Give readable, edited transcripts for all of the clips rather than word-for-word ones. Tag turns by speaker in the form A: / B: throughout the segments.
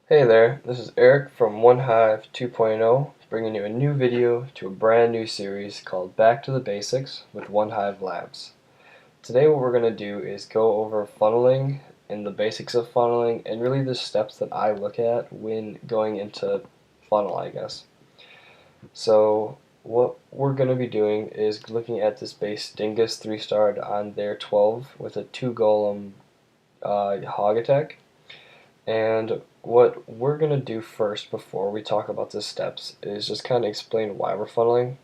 A: Hey there, this is Eric from OneHive 2.0, bringing you a new video to a brand new series called Back to the Basics with OneHive Labs. Today what we're going to do is go over funneling and the basics of funneling and really the steps that I look at when going into funnel, I guess. So what we're going to be doing is looking at this base Dingus 3-starred on their 12 with a 2 golem hog attack. And what we're going to do first before we talk about the steps is just kind of explain why we're funneling.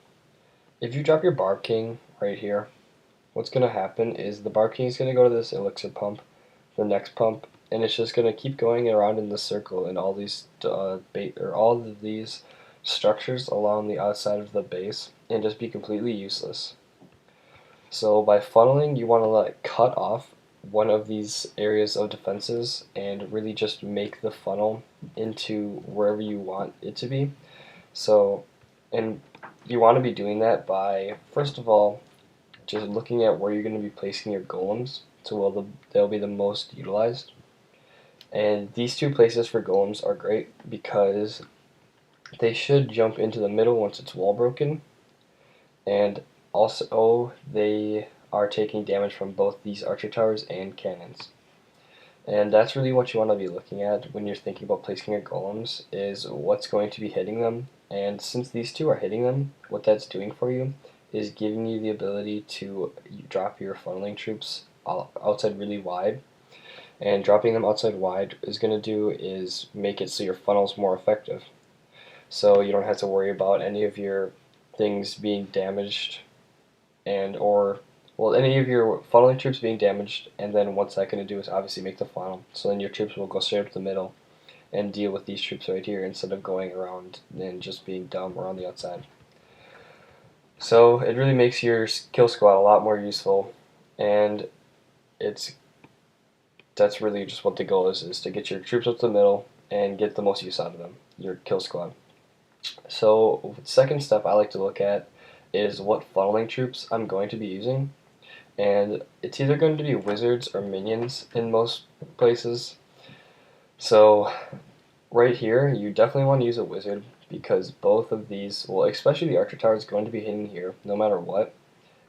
A: If you drop your Barb King right here, what's going to happen is the Barb King is going to go to this elixir pump, the next pump, and it's just going to keep going around in the circle in all these all of these structures along the outside of the base and just be completely useless. So by funneling, you want to cut off one of these areas of defenses and really just make the funnel into wherever you want it to be. So, and you want to be doing that by, first of all, just looking at where you're going to be placing your golems, so they'll be the most utilized. And these two places for golems are great because they should jump into the middle once it's wall broken, and also they are taking damage from both these archer towers and cannons. And that's really what you want to be looking at when you're thinking about placing your golems, is what's going to be hitting them. And since these two are hitting them, what that's doing for you is giving you the ability to drop your funneling troops outside really wide. And dropping them outside wide is going to do is make it so your funnel's more effective. So you don't have to worry about any of your things being damaged any of your funneling troops being damaged, and then what's that going to do is obviously make the funnel. So then your troops will go straight up the middle and deal with these troops right here instead of going around and just being dumb around the outside. So it really makes your kill squad a lot more useful, and that's really just what the goal is to get your troops up the middle and get the most use out of them, your kill squad. So the second step I like to look at is what funneling troops I'm going to be using. And it's either going to be wizards or minions in most places. So right here, you definitely want to use a wizard because both of these, well, especially the archer tower is going to be hitting here no matter what.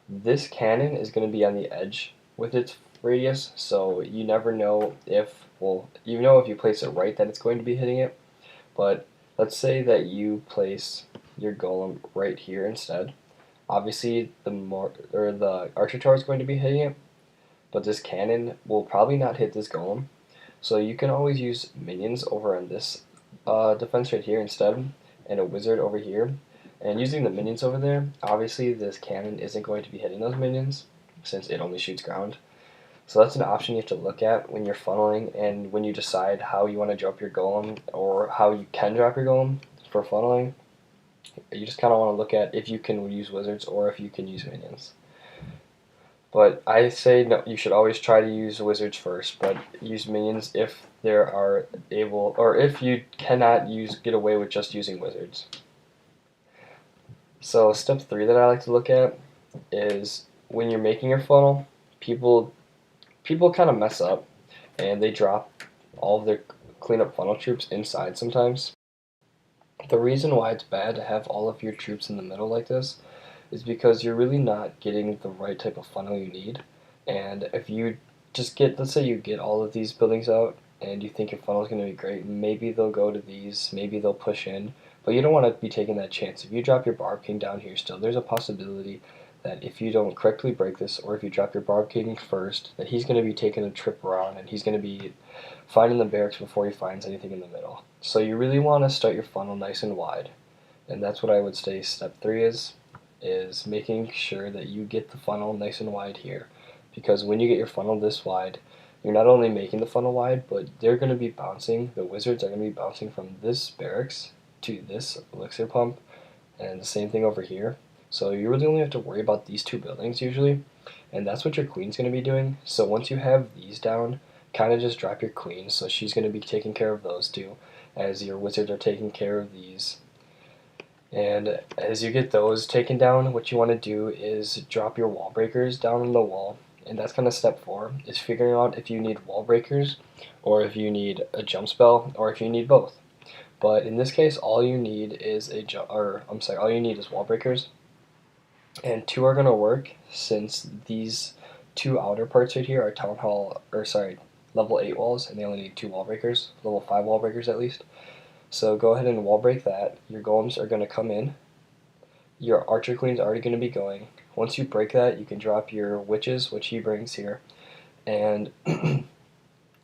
A: This cannon is going to be on the edge with its radius, so you never know if, well, you know if you place it right that it's going to be hitting it, but let's say that you place your golem right here instead. Obviously, the archer tower is going to be hitting it, but this cannon will probably not hit this golem. So you can always use minions over on this defense right here instead, and a wizard over here. And using the minions over there, obviously this cannon isn't going to be hitting those minions since it only shoots ground. So that's an option you have to look at when you're funneling and when you decide how you want to drop your golem or how you can drop your golem for funneling. You just kind of want to look at if you can use wizards or if you can use minions. But I say no, you should always try to use wizards first, but use minions if there are able, or if you cannot get away with just using wizards. So step 3 that I like to look at is when you're making your funnel, people kind of mess up and they drop all of their cleanup funnel troops inside sometimes. The reason why it's bad to have all of your troops in the middle like this is because you're really not getting the right type of funnel you need. And if you just let's say you get all of these buildings out and you think your funnel is going to be great, maybe they'll go to these, maybe they'll push in, but you don't want to be taking that chance. If you drop your Barb King down here still, there's a possibility that if you don't correctly break this, or if you drop your Barb King first, that he's going to be taking a trip around and he's going to be finding the barracks before he finds anything in the middle. So you really want to start your funnel nice and wide, and that's what I would say step 3 is making sure that you get the funnel nice and wide here, because when you get your funnel this wide, you're not only making the funnel wide, but they're going to be bouncing, the wizards are going to be bouncing from this barracks to this elixir pump, and the same thing over here. So you really only have to worry about these 2 buildings usually, and that's what your queen's going to be doing. So once you have these down, kind of just drop your queen, so she's going to be taking care of those 2, as your wizards are taking care of these. And as you get those taken down, what you want to do is drop your wall breakers down on the wall and that's kind of step 4, is figuring out if you need wall breakers, or if you need a jump spell, or if you need both. But in this case, all you need is all you need is wall breakers, and 2 are going to work since these 2 outer parts right here are level 8 walls, and they only need 2 wall breakers, level 5 wall breakers at least. So go ahead and wall break that. Your golems are going to come in. Your archer queen's already going to be going. Once you break that, you can drop your witches, which he brings here, and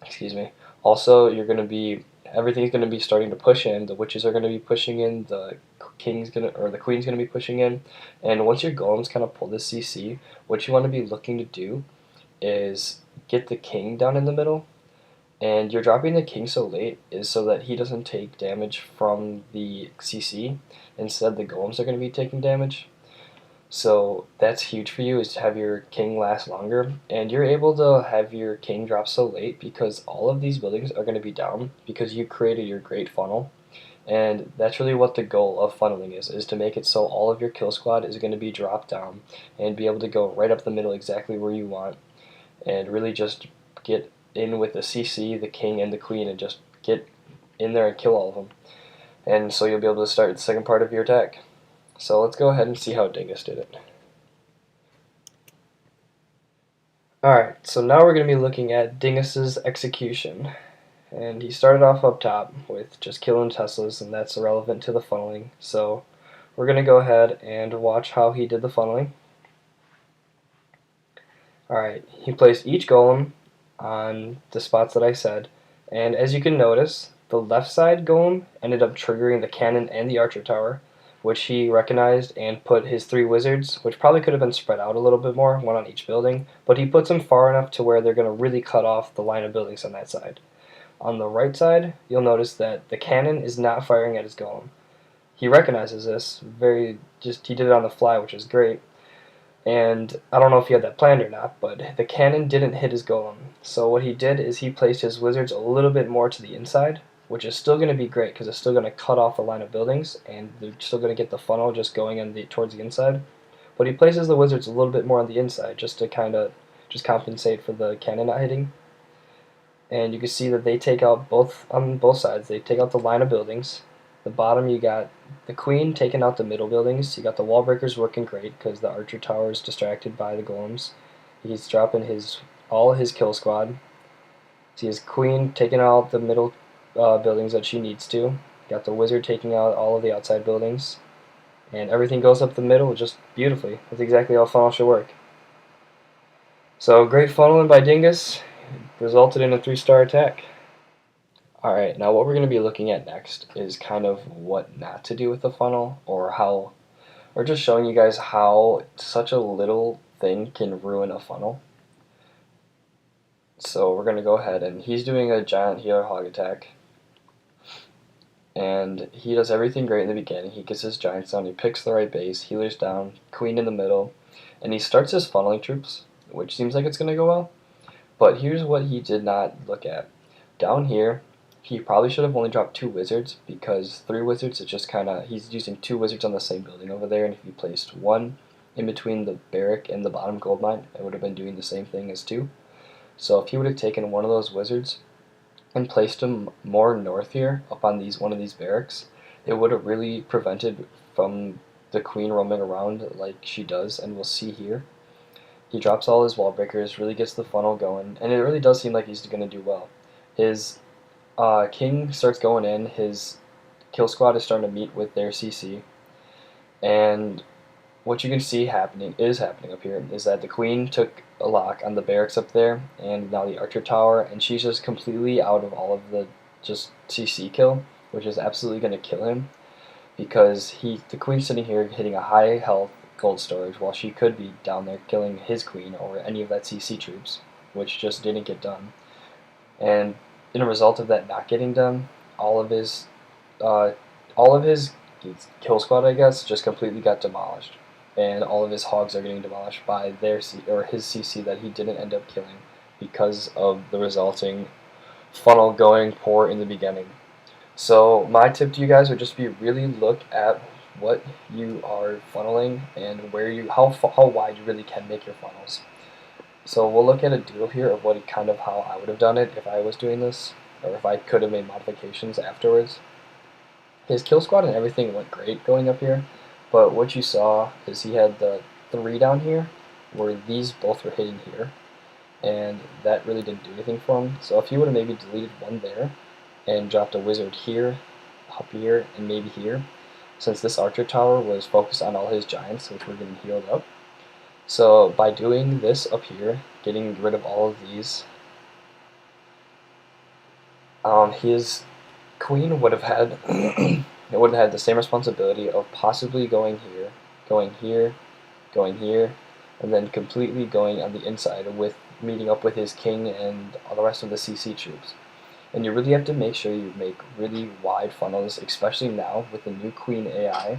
A: excuse me. Also, everything's going to be starting to push in. The witches are going to be pushing in. The queen's going to be pushing in. And once your golems kind of pull this CC, what you want to be looking to do is get the king down in the middle. And you're dropping the king so late is so that he doesn't take damage from the CC. Instead, the golems are going to be taking damage. So that's huge for you, is to have your king last longer. And you're able to have your king drop so late because all of these buildings are going to be down because you created your great funnel. And that's really what the goal of funneling is to make it so all of your kill squad is going to be dropped down and be able to go right up the middle exactly where you want, and really just get in with the CC, the king, and the queen, and just get in there and kill all of them. And so you'll be able to start the second part of your attack. So let's go ahead and see how Dingus did it. Alright, so now we're going to be looking at Dingus's execution. And he started off up top with just killing Teslas, and that's irrelevant to the funneling. So we're going to go ahead and watch how he did the funneling. Alright, he placed each golem on the spots that I said, and as you can notice, the left side golem ended up triggering the cannon and the archer tower, which he recognized and put his 3 wizards, which probably could have been spread out a little bit more, one on each building, but he puts them far enough to where they're going to really cut off the line of buildings on that side. On the right side, you'll notice that the cannon is not firing at his golem. He recognizes this, he did it on the fly, which is great. And I don't know if he had that planned or not, but the cannon didn't hit his golem. So what he did is he placed his wizards a little bit more to the inside, which is still going to be great because it's still going to cut off the line of buildings, and they're still going to get the funnel just going towards the inside. But he places the wizards a little bit more on the inside just to kind of just compensate for the cannon not hitting. And you can see that they take out on both sides. They take out the line of buildings. The bottom, you got the queen taking out the middle buildings. You got the wall breakers working great because the archer tower is distracted by the golems. He's dropping all his kill squad. See his queen taking out the middle buildings that she needs to. Got the wizard taking out all of the outside buildings. And everything goes up the middle just beautifully. That's exactly how funnel should work. So great funneling by Dingus. Resulted in a 3-star attack. Alright, now what we're going to be looking at next is kind of what not to do with the funnel, or just showing you guys how such a little thing can ruin a funnel. So we're going to go ahead, and he's doing a giant healer hog attack. And he does everything great in the beginning. He gets his giants down, he picks the right base, healers down, queen in the middle, and he starts his funneling troops, which seems like it's going to go well. But here's what he did not look at. Down here, he probably should have only dropped 2 wizards, because 3 wizards, it's just kind of, he's using 2 wizards on the same building over there, and if he placed 1 in between the barrack and the bottom gold mine, it would have been doing the same thing as 2. So if he would have taken one of those wizards and placed him more north here, up on one of these barracks, it would have really prevented from the queen roaming around like she does, and we'll see here. He drops all his wall breakers, really gets the funnel going, and it really does seem like he's going to do well. His king starts going in, his kill squad is starting to meet with their CC, and what you can see is happening up here is that the queen took a lock on the barracks up there, and now the archer tower, and she's just completely out of all of the just CC kill, which is absolutely going to kill him, because the queen's sitting here hitting a high health gold storage while she could be down there killing his queen or any of that CC troops, which just didn't get done. And in a result of that not getting done, all of his kill squad, I guess, just completely got demolished, and all of his hogs are getting demolished by his CC that he didn't end up killing because of the resulting funnel going poor in the beginning. So my tip to you guys would just be really look at what you are funneling and how wide you really can make your funnels. So we'll look at a doodle here of what kind of how I would have done it if I was doing this, or if I could have made modifications afterwards. His kill squad and everything went great going up here, but what you saw is he had the 3 down here, where these both were hitting here, and that really didn't do anything for him. So if he would have maybe deleted 1 there, and dropped a wizard here, up here, and maybe here, since this archer tower was focused on all his giants, which were getting healed up. So by doing this up here, getting rid of all of these, his queen would have had it would have had the same responsibility of possibly going here, going here, going here, and then completely going on the inside with meeting up with his king and all the rest of the CC troops. And you really have to make sure you make really wide funnels, especially now with the new Queen AI.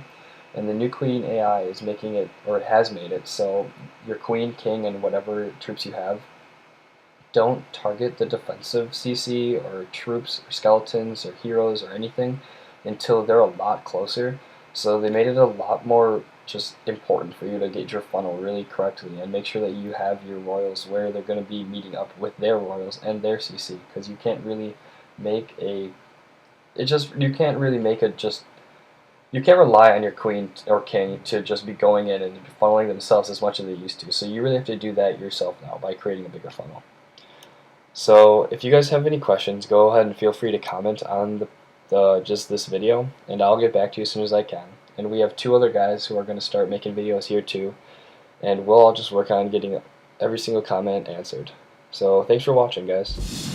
A: And the new Queen AI is making it, or it has made it, so your Queen, King, and whatever troops you have don't target the defensive CC or troops or skeletons or heroes or anything until they're a lot closer. So they made it a lot more just important for you to get your funnel really correctly and make sure that you have your royals where they're going to be meeting up with their royals and their CC, because you can't really make a you can't rely on your queen or king to just be going in and funneling themselves as much as they used to. So you really have to do that yourself now by creating a bigger funnel. So if you guys have any questions, go ahead and feel free to comment on just this video, and I'll get back to you as soon as I can. And we have 2 other guys who are going to start making videos here too, and we'll all just work on getting every single comment answered. So thanks for watching, guys.